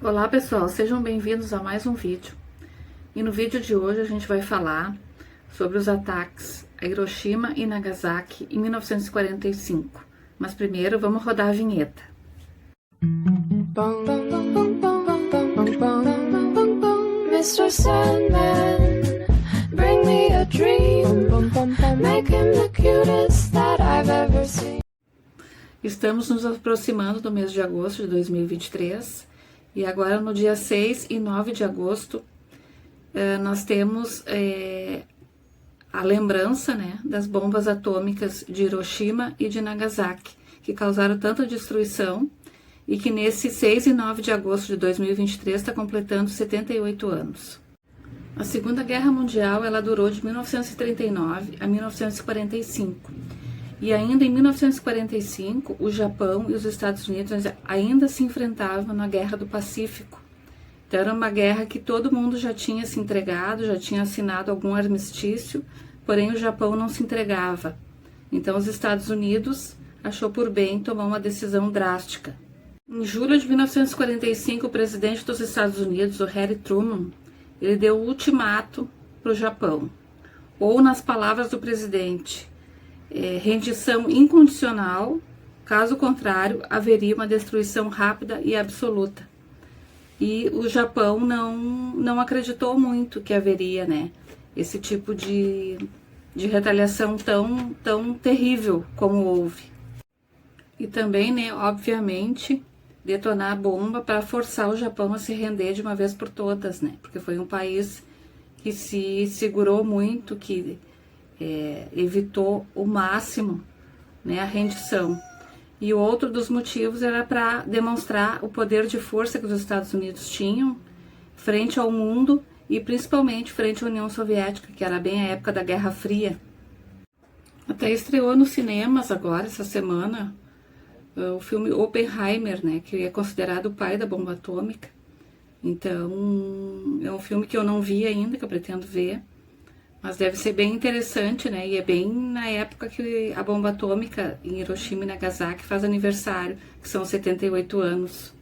Olá pessoal, sejam bem-vindos a mais um vídeo. E no vídeo de hoje a gente vai falar sobre os ataques a Hiroshima e Nagasaki em 1945. Mas primeiro vamos rodar a vinheta. Mr. Sandman, bring me a dream, make him the cutest that I've ever seen. Estamos nos aproximando do mês de agosto de 2023 e agora no dia 6 e 9 de agosto nós temos a lembrança, das bombas atômicas de Hiroshima e de Nagasaki, que causaram tanta destruição e que nesse 6 e 9 de agosto de 2023 está completando 78 anos. A Segunda Guerra Mundial ela durou de 1939 a 1945. E ainda em 1945, o Japão e os Estados Unidos ainda se enfrentavam na Guerra do Pacífico. Então era uma guerra que todo mundo já tinha se entregado, já tinha assinado algum armistício, porém o Japão não se entregava. Então os Estados Unidos achou por bem tomar uma decisão drástica. Em julho de 1945, o presidente dos Estados Unidos, o Harry Truman, ele deu o ultimato para o Japão. Ou nas palavras do presidente, rendição incondicional, caso contrário, haveria uma destruição rápida e absoluta. E o Japão não acreditou muito que haveria, esse tipo de retaliação tão terrível como houve. E também, obviamente, detonar a bomba para forçar o Japão a se render de uma vez por todas, porque foi um país que se segurou muito, que evitou o máximo a rendição. E o outro dos motivos era para demonstrar o poder de força que os Estados Unidos tinham frente ao mundo e principalmente frente à União Soviética, que era bem a época da Guerra Fria. Até estreou nos cinemas agora, essa semana, o filme Oppenheimer, que é considerado o pai da bomba atômica. Então, é um filme que eu não vi ainda, que eu pretendo ver. Mas deve ser bem interessante, E é bem na época que a bomba atômica em Hiroshima e Nagasaki faz aniversário, que são 78 anos.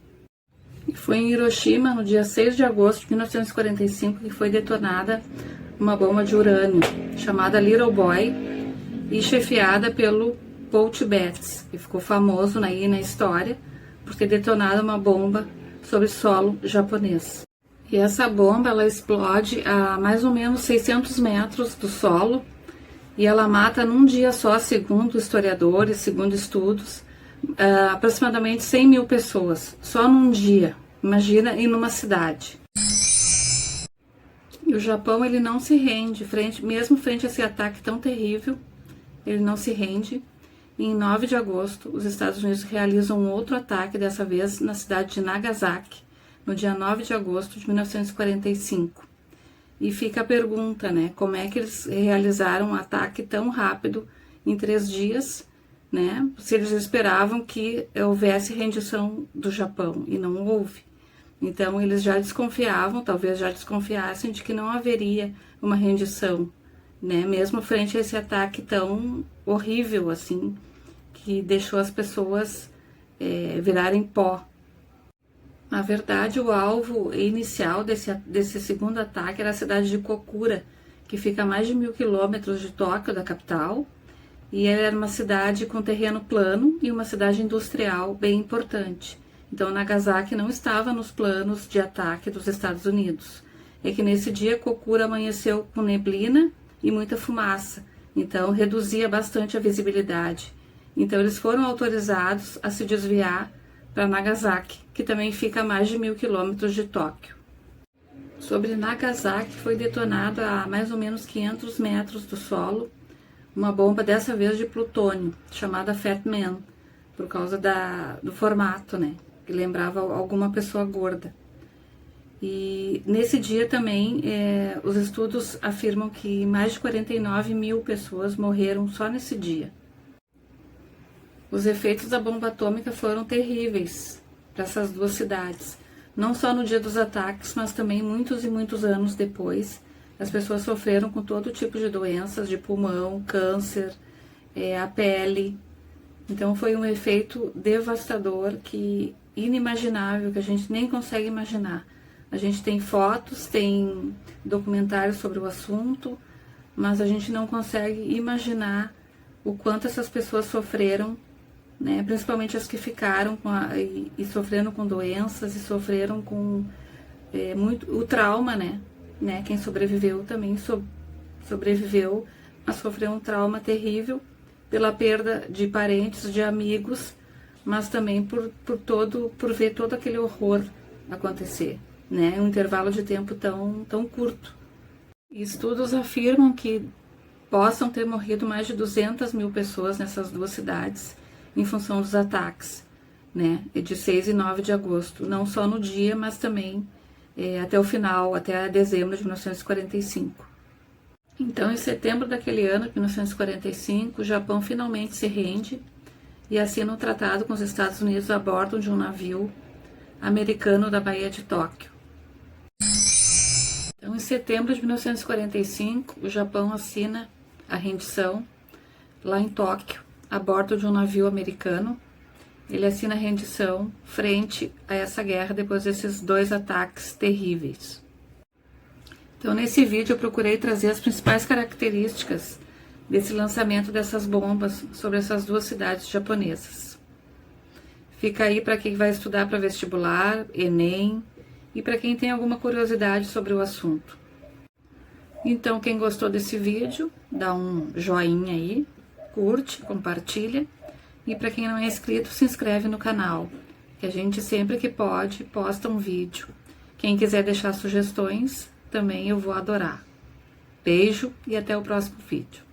E foi em Hiroshima, no dia 6 de agosto de 1945, que foi detonada uma bomba de urânio, chamada Little Boy, e chefiada pelo Paul Tibbets, que ficou famoso aí na história por ter detonado uma bomba sobre solo japonês. E essa bomba, ela explode a mais ou menos 600 metros do solo e ela mata num dia só, segundo historiadores, segundo estudos, aproximadamente 100 mil pessoas, só num dia. Imagina, em numa cidade. E o Japão, ele não se rende, mesmo frente a esse ataque tão terrível, ele não se rende. E em 9 de agosto, os Estados Unidos realizam um outro ataque, dessa vez na cidade de Nagasaki, no dia 9 de agosto de 1945. E fica a pergunta, como é que eles realizaram um ataque tão rápido em 3 dias, se eles esperavam que houvesse rendição do Japão, e não houve. Então eles já desconfiavam, talvez já desconfiassem de que não haveria uma rendição, mesmo frente a esse ataque tão horrível assim, que deixou as pessoas virarem pó. Na verdade, o alvo inicial desse segundo ataque era a cidade de Kokura, que fica a mais de 1.000 quilômetros de Tóquio, da capital, e ela era uma cidade com terreno plano e uma cidade industrial bem importante. Então, Nagasaki não estava nos planos de ataque dos Estados Unidos. É que nesse dia, Kokura amanheceu com neblina e muita fumaça, então reduzia bastante a visibilidade. Então, eles foram autorizados a se desviar para Nagasaki, que também fica a mais de 1.000 quilômetros de Tóquio. Sobre Nagasaki, foi detonado a mais ou menos 500 metros do solo uma bomba, dessa vez de plutônio, chamada Fat Man, por causa do formato, que lembrava alguma pessoa gorda. E nesse dia também, os estudos afirmam que mais de 49 mil pessoas morreram só nesse dia. Os efeitos da bomba atômica foram terríveis para essas duas cidades. Não só no dia dos ataques, mas também muitos e muitos anos depois. As pessoas sofreram com todo tipo de doenças de pulmão, câncer, a pele. Então foi um efeito devastador que inimaginável, que a gente nem consegue imaginar. A gente tem fotos, tem documentários sobre o assunto, mas a gente não consegue imaginar o quanto essas pessoas sofreram, né? Principalmente as que ficaram e sofreram com doenças e sofreram com muito o trauma, né? Quem sobreviveu também sobreviveu, mas sofreu um trauma terrível pela perda de parentes, de amigos, mas também por ver todo aquele horror acontecer, né? Um intervalo de tempo tão curto. Estudos afirmam que possam ter morrido mais de 200 mil pessoas nessas duas cidades em função dos ataques, né? De 6 e 9 de agosto, não só no dia, mas também até o final, até dezembro de 1945. Então, em setembro daquele ano, 1945, o Japão finalmente se rende e assina um tratado com os Estados Unidos a bordo de um navio americano da Baía de Tóquio. Então, em setembro de 1945, o Japão assina a rendição lá em Tóquio, a bordo de um navio americano. Ele assina a rendição frente a essa guerra depois desses 2 ataques terríveis. Então, nesse vídeo eu procurei trazer as principais características desse lançamento dessas bombas sobre essas duas cidades japonesas. Fica aí para quem vai estudar para vestibular, Enem, e para quem tem alguma curiosidade sobre o assunto. Então, quem gostou desse vídeo, dá um joinha aí, curte, compartilha, e para quem não é inscrito, se inscreve no canal, que a gente sempre que pode posta um vídeo. Quem quiser deixar sugestões, também eu vou adorar. Beijo e até o próximo vídeo.